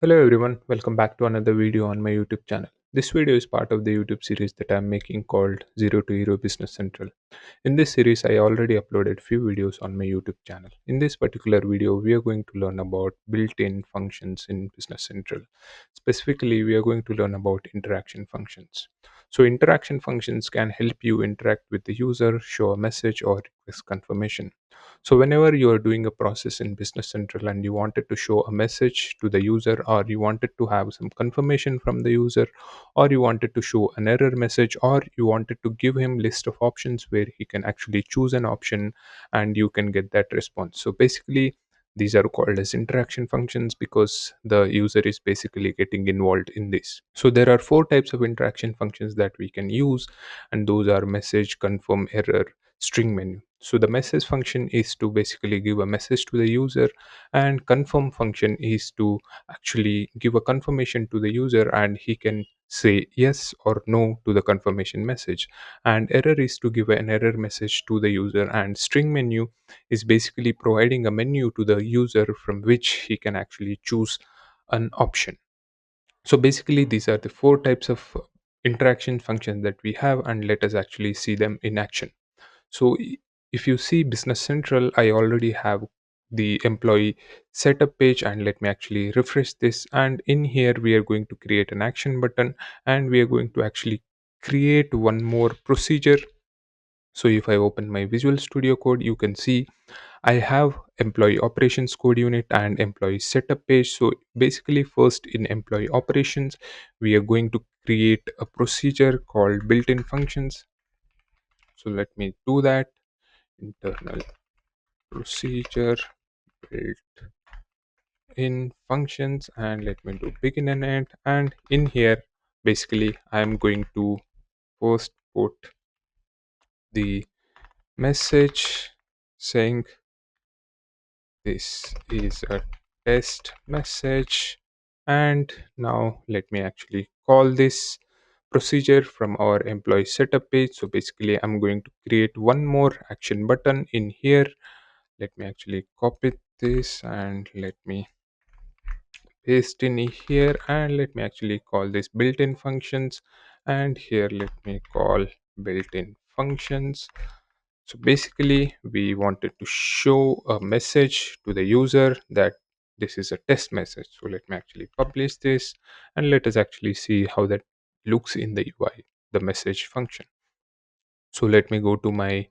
Hello everyone, welcome back to another video on my YouTube channel. This video is part of the YouTube series that I'm making called Zero to Hero Business Central. In this series, I already uploaded few videos on my YouTube channel. In this particular video, we are going to learn about built-in functions in Business Central. Specifically, we are going to learn about interaction functions. So interaction functions can help you interact with the user, show a message or request confirmation. So whenever you are doing a process in Business Central and you wanted to show a message to the user, or you wanted to have some confirmation from the user, or you wanted to show an error message, or you wanted to give him list of options where he can actually choose an option and you can get that response. So basically these are called as interaction functions because the user is basically getting involved in this. So there are four types of interaction functions that we can use, and those are message, confirm, error, string menu. So the message function is to basically give a message to the user, and confirm function is to actually give a confirmation to the user and he can say yes or no to the confirmation message. And error is to give an error message to the user, and string menu is basically providing a menu to the user from which he can actually choose an option. So basically these are the four types of interaction functions that we have, and let us actually see them in action. So if you see Business Central, I already have the employee setup page, and let me actually refresh this. And in here, we are going to create an action button, and we are going to actually create one more procedure. So if I open my Visual Studio Code, you can see I have employee operations code unit and employee setup page. So basically first in employee operations, we are going to create a procedure called built-in functions. So let me do that. Internal procedure built in functions, and let me do begin and end. And in here basically I'm going to first put the message saying this is a test message. And now let me actually call this procedure from our employee setup page. So basically I'm going to create one more action button in here. Let me actually copy this and let me paste in here, and let me actually call this built-in functions, and here let me call built-in functions. So basically we wanted to show a message to the user that this is a test message. So let me actually publish this, and let us actually see how that looks in the UI, the message function. So let me go to my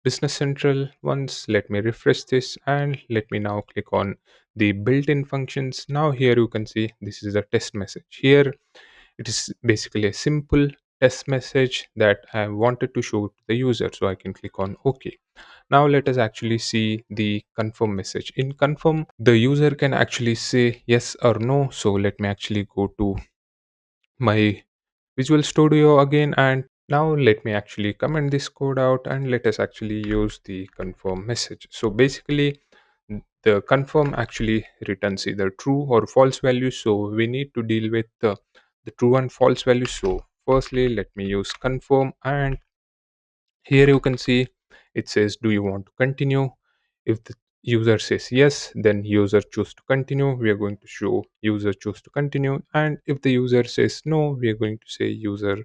Business Central once, let me refresh this, and let me now click on the built-in functions. Now here you can see this is a test message. Here it is basically a simple test message that I wanted to show to the user. So I can click on OK. Now let us actually see the confirm message. In confirm, the user can actually say yes or no. So let me actually go to my Visual Studio again, and now let me actually comment this code out, and let us actually use the confirm message. So basically the confirm actually returns either true or false value. So we need to deal with the true and false values. So firstly let me use confirm, and here you can see it says do you want to continue. If the user says yes, then user choose to continue, we are going to show user choose to continue. And if the user says no, we are going to say user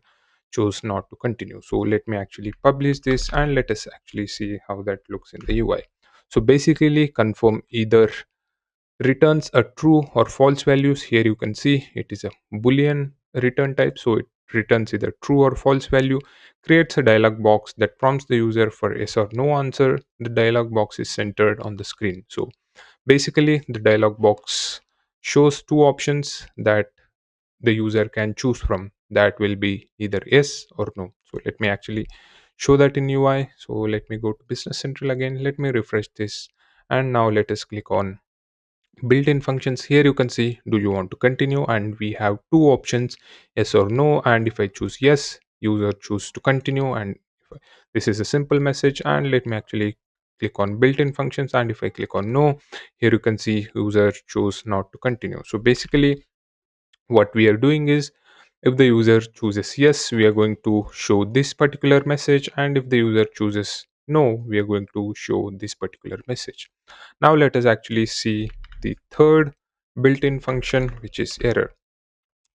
chose not to continue. So let me actually publish this, and let us actually see how that looks in the UI. So basically confirm either returns a true or false values. Here you can see it is a boolean return type, so it returns either true or false value, creates a dialog box that prompts the user for yes or no answer. The dialog box is centered on the screen. So basically the dialog box shows two options that the user can choose from, that will be either yes or no. So let me actually show that in UI. So let me go to Business Central again, let me refresh this, and now let us click on built-in functions. Here you can see do you want to continue, and we have two options, yes or no. And if I choose yes, user choose to continue, and this is a simple message. And let me actually click on built-in functions, and if I click on no, here you can see user choose not to continue. So basically what we are doing is, if the user chooses yes, we are going to show this particular message, and if the user chooses no, we are going to show this particular message. Now let us actually see the third built-in function, which is error.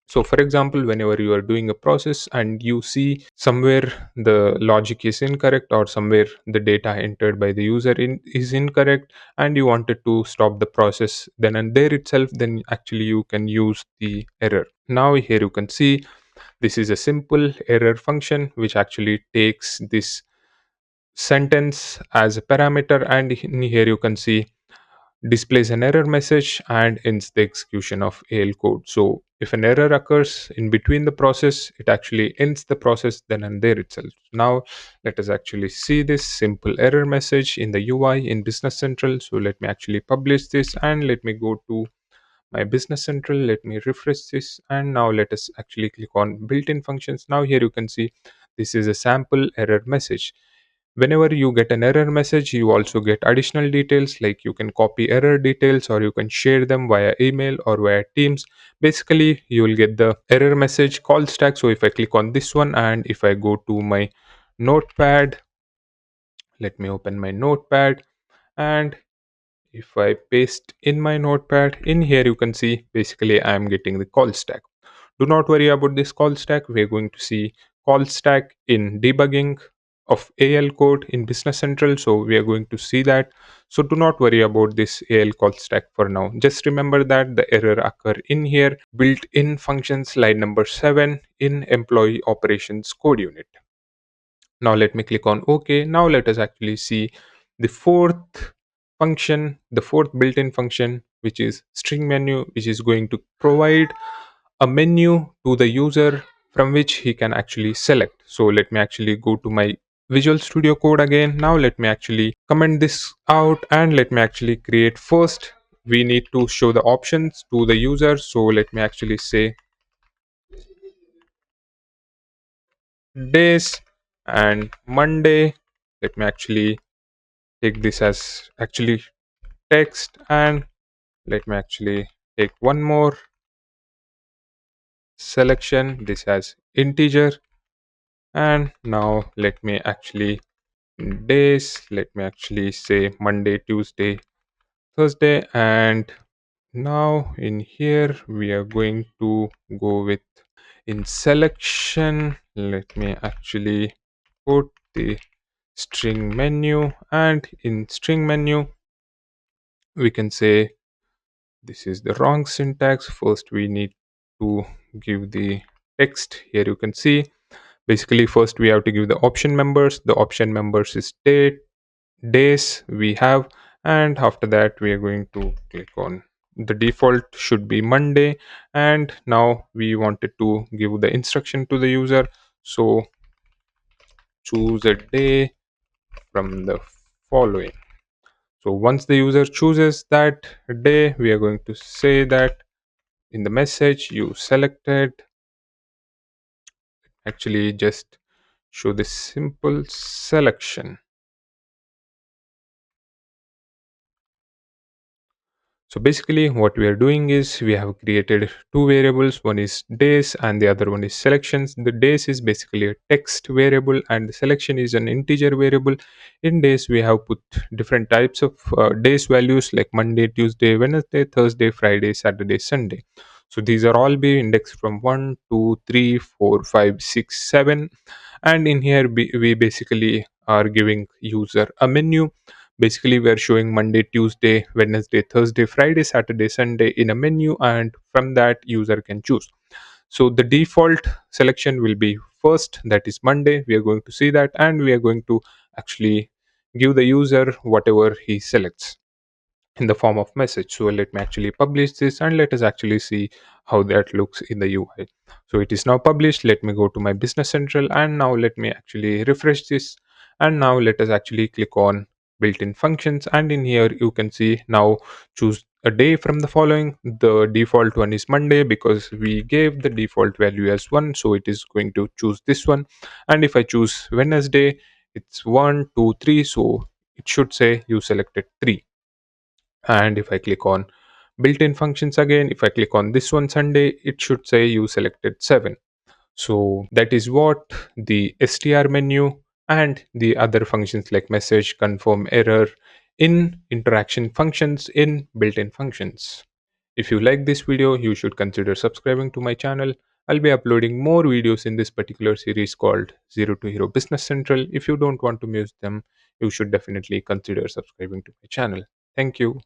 So for example, whenever you are doing a process and you see somewhere the logic is incorrect, or somewhere the data entered by the user is incorrect, and you wanted to stop the process then and there itself, then actually you can use the error. Now here you can see this is a simple error function which actually takes this sentence as a parameter, and in here you can see displays an error message and ends the execution of AL code. So if an error occurs in between the process, it actually ends the process then and there itself. Now let us actually see this simple error message in the UI in Business Central. So let me actually publish this and let me go to my Business Central. Let me refresh this, and now let us actually click on built-in functions. Now here you can see this is a sample error message. Whenever you get an error message, you also get additional details, like you can copy error details or you can share them via email or via Teams. Basically you will get the error message call stack. So if I click on this one and if I go to my notepad, let me open my notepad, and if I paste in my notepad, in here you can see basically I am getting the call stack. Do not worry about this call stack. We're going to see call stack in debugging of AL code in Business Central. So we are going to see that. So do not worry about this AL call stack for now. Just remember that the error occur in here, built in functions line number 7 in employee operations code unit. Now let me click on OK. Now let us actually see the fourth function, the fourth built-in function, which is string menu, which is going to provide a menu to the user from which he can actually select. So let me actually go to my Visual Studio Code again. Now let me actually comment this out and let me actually create first. We need to show the options to the user. So let me actually say days and Monday. Let me actually take this as actually text, and let me actually take one more selection, this as integer, and now let me actually days, let me actually say Monday, Tuesday, Thursday, and now in here we are going to go with in selection, let me actually put the string menu, and in string menu we can say this is the wrong syntax. First we need to give the text. Here you can see basically first we have to give the option members. The option members is date, days we have, and after that we are going to click on the default should be Monday, and now we wanted to give the instruction to the user. So choose a day from the following. So once the user chooses that day, we are going to say that in the message you selected, actually just show this simple selection. So basically what we are doing is we have created two variables, one is days and the other one is selections. The days is basically a text variable and the selection is an integer variable. In days we have put different types of days values like Monday, Tuesday, Wednesday, Thursday, Friday, Saturday, Sunday. So these are all be indexed from 1, 2, 3, 4, 5, 6, 7, and in here we basically are giving user a menu. Basically we are showing Monday, Tuesday, Wednesday, Thursday, Friday, Saturday, Sunday in a menu, and from that user can choose. So the default selection will be first, that is Monday. We are going to see that, and we are going to actually give the user whatever he selects in the form of message. So let me actually publish this and let us actually see how that looks in the UI. So it is now published. Let me go to my Business Central, and now let me actually refresh this, and now let us actually click on built-in functions, and in here you can see now choose a day from the following. The default one is Monday because we gave the default value as 1, so it is going to choose this one. And if I choose Wednesday, it's 1, 2, 3, so it should say you selected 3. And if I click on built-in functions again, if I click on this one Sunday, it should say you selected 7. So that is what the str menu and the other functions like message, confirm, error in interaction functions in built-in functions. If you like this video, you should consider subscribing to my channel. I'll be uploading more videos in this particular series called Zero to Hero Business Central. If you don't want to miss them, you should definitely consider subscribing to my channel. Thank you.